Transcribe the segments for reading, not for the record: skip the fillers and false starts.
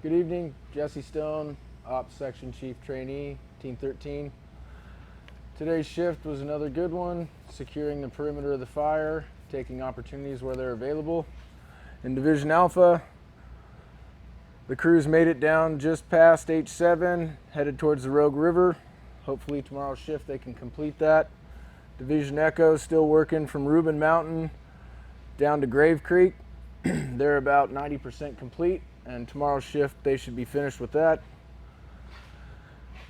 Good evening, Jesse Stone, Ops Section Chief Trainee, Team 13. Today's shift was another good one, securing the perimeter of the fire, taking opportunities where they're available. In Division Alpha, the crews made it down just past H7, headed towards the Rogue River. Hopefully tomorrow's shift they can complete that. Division Echo still working from Reuben Mountain down to Grave Creek. They're about 90% complete, and tomorrow's shift they should be finished with that.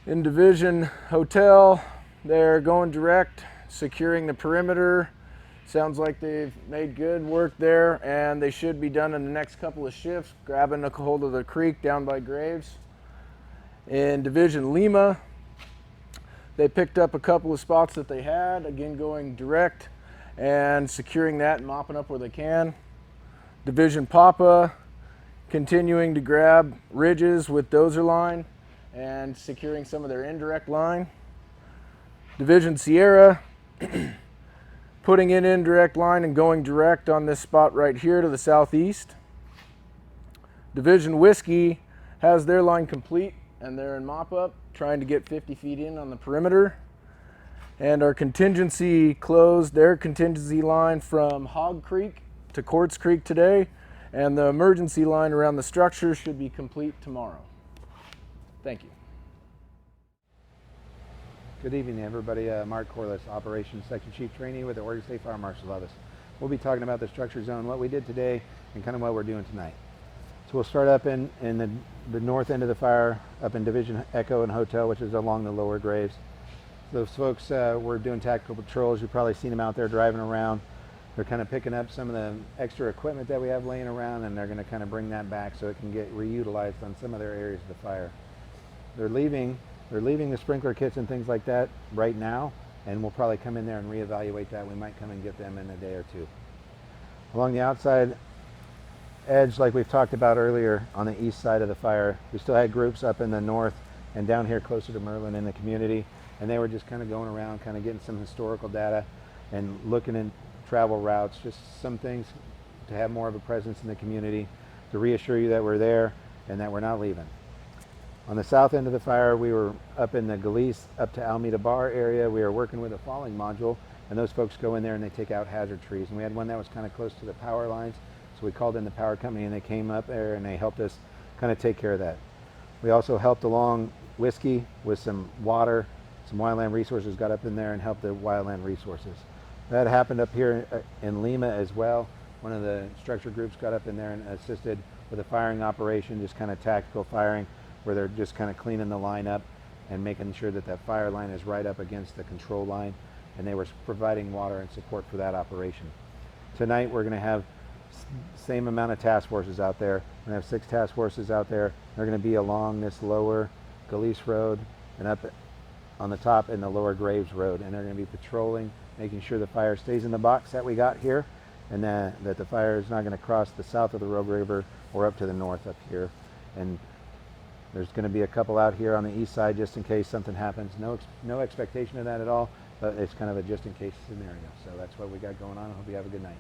In Division Hotel, they're going direct, securing the perimeter. Sounds like they've made good work there, and they should be done in the next couple of shifts, grabbing a hold of the creek down by Graves. In Division Lima, they picked up a couple of spots that they had, again going direct and securing that and mopping up where they can. Division Papa, continuing to grab ridges with dozer line and securing some of their indirect line. Division Sierra, putting in indirect line and going direct on this spot right here to the southeast. Division Whiskey has their line complete and they're in mop up, trying to get 50 feet in on the perimeter. And our contingency closed their contingency line from Hog Creek to Quartz Creek today, and the emergency line around the structure should be complete tomorrow. Thank you. Good evening, everybody. Mark Corliss, Operations Section Chief Trainee with the Oregon State Fire Marshal's Office. We'll be talking about the structure zone, what we did today, and kind of what we're doing tonight. So we'll start up in the north end of the fire, up in Division Echo and Hotel, which is along the lower Graves. Those folks were doing tactical patrols. You've probably seen them out there driving around. They're kind of picking up some of the extra equipment that we have laying around, and they're going to kind of bring that back so it can get reutilized on some of their areas of the fire. They're leaving the sprinkler kits and things like that right now, and we'll probably come in there and reevaluate that. We might come and get them in a day or two. Along the outside edge, like we've talked about earlier, on the east side of the fire, we still had groups up in the north and down here closer to Merlin in the community, and they were just kind of going around, kind of getting some historical data and looking in travel routes, just some things to have more of a presence in the community, to reassure you that we're there and that we're not leaving. On the south end of the fire, we were up in the Galice up to Alameda Bar area. We were working with a falling module, and those folks go in there and they take out hazard trees. And we had one that was kind of close to the power lines, so we called in the power company and they came up there and they helped us kind of take care of that. We also helped along Whiskey with some water. Some wildland resources got up in there and helped the wildland resources. That happened up here in Lima as well. One of the structure groups got up in there and assisted with a firing operation, just kind of tactical firing, where they're just kind of cleaning the line up and making sure that that fire line is right up against the control line, and they were providing water and support for that operation. Tonight we're going to have same amount of task forces out there. We're going to have 6 task forces out there. They're going to be along this lower Galice Road and up on the top in the lower Graves Road, and they're going to be patrolling, making sure the fire stays in the box that we got here, and that the fire is not going to cross the south of the Rogue River or up to the north up here. And there's going to be a couple out here on the east side just in case something happens. No expectation of that at all, but it's kind of a just in case scenario. So that's what we got going on. I hope you have a good night.